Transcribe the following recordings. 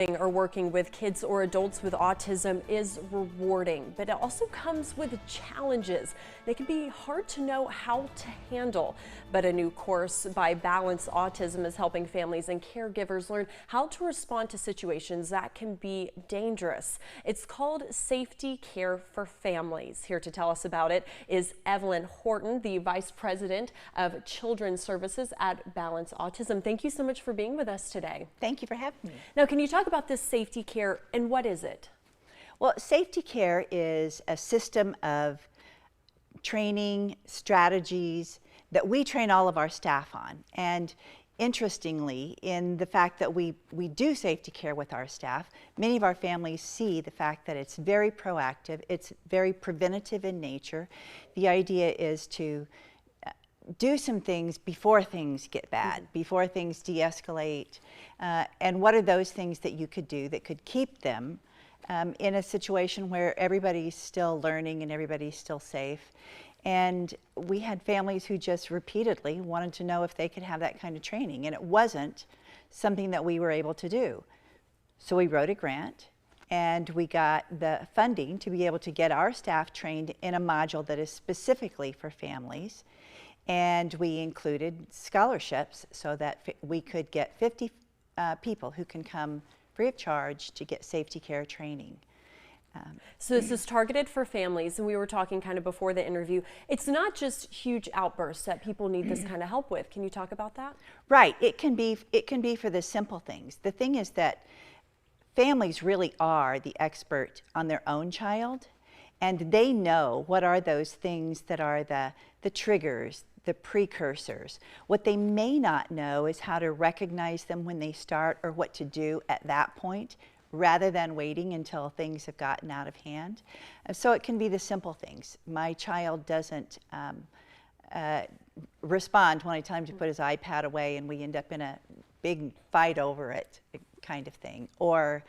Or working with kids or adults with autism is rewarding, but it also comes with challenges. They can be hard to know how to handle, but a new course by Balance Autism is helping families and caregivers learn how to respond to situations that can be dangerous. It's called Safety Care for Families. Here to tell us about it is Evelyn Horton, the Vice President of Children's Services at Balance Autism. Thank you so much for being with us today. Thank you for having me. Now, can you talk about this safety care and what is it? Well, safety care is a system of training strategies that we train all of our staff on. And interestingly, in the fact that we do safety care with our staff, many of our families see the fact that it's very proactive, it's very preventative in nature. The idea is to do some things before things get bad, before things de-escalate, and what are those things that you could do that could keep them in a situation where everybody's still learning and everybody's still safe. And we had families who just repeatedly wanted to know if they could have that kind of training, and it wasn't something that we were able to do. So we wrote a grant and we got the funding to be able to get our staff trained in a module that is specifically for families. And we included scholarships so that we could get 50 people who can come free of charge to get safety care training. So this is targeted for families, and we were talking kind of before the interview. It's not just huge outbursts that people need this kind of help with. Can you talk about that? Right. It can be for the simple things. The thing is that families really are the expert on their own child, and they know what are those things that are the triggers, the precursors. What they may not know is how to recognize them when they start or what to do at that point, rather than waiting until things have gotten out of hand. So it can be the simple things. My child doesn't respond when I tell him to put his iPad away and we end up in a big fight over it, kind of thing. Or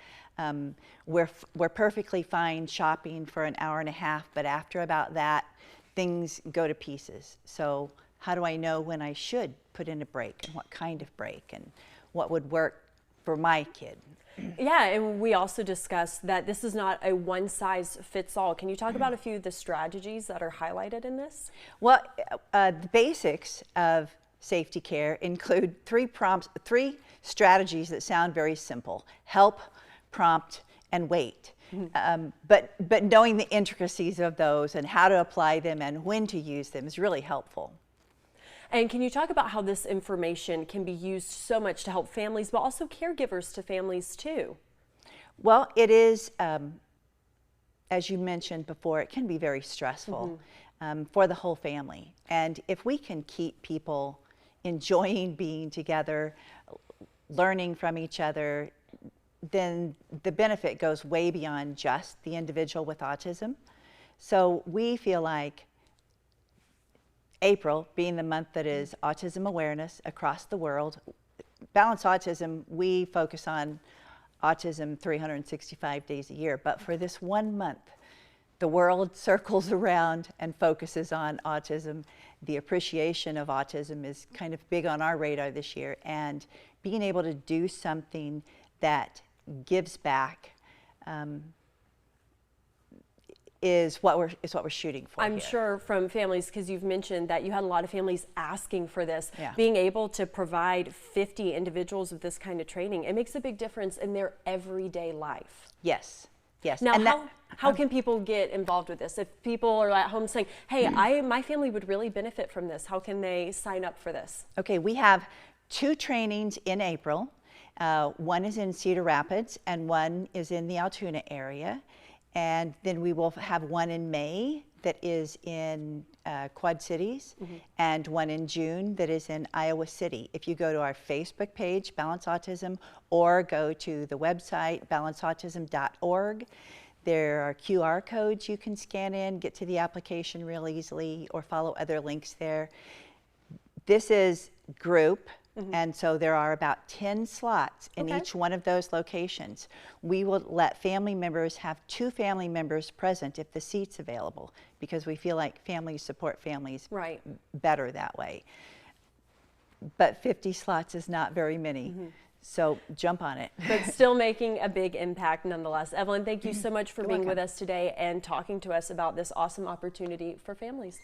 we're perfectly fine shopping for an hour and a half, but after about that, things go to pieces. So how do I know when I should put in a break and what kind of break and what would work for my kid? Yeah, and we also discussed that this is not a one-size-fits-all. Can you talk about a few of the strategies that are highlighted in this? Well, the basics of safety care include three strategies that sound very simple: help, prompt, and wait. But knowing the intricacies of those and how to apply them and when to use them is really helpful. And can you talk about how this information can be used so much to help families, but also caregivers to families too? Well, it is, as you mentioned before, it can be very stressful for the whole family. And if we can keep people enjoying being together, learning from each other, then the benefit goes way beyond just the individual with autism. So we feel like April, being the month that is autism awareness across the world, Balance Autism, we focus on autism 365 days a year. But for this 1 month, the world circles around and focuses on autism. The appreciation of autism is kind of big on our radar this year. And being able to do something that gives back is what we're shooting for. I'm here. sure from families, because you've mentioned that you had a lot of families asking for this, Yeah. being able to provide 50 individuals with this kind of training, it makes a big difference in their everyday life. Yes, yes. Now, And how can people get involved with this? If people are at home saying, hey, my family would really benefit from this, how can they sign up for this? Okay, we have 2 trainings in April. One is in Cedar Rapids and one is in the Altoona area. And then we will have one in May that is in Quad Cities, and one in June that is in Iowa City. If you go to our Facebook page, Balance Autism, or go to the website, balanceautism.org, there are QR codes you can scan in, get to the application real easily, or follow other links there. This is group. And so there are about 10 slots in each one of those locations. We will let family members have 2 family members present if the seat's available, because we feel like families support families better that way. But 50 slots is not very many. So jump on it. But still making a big impact nonetheless. Evelyn, thank you so much for being with us today and talking to us about this awesome opportunity for families.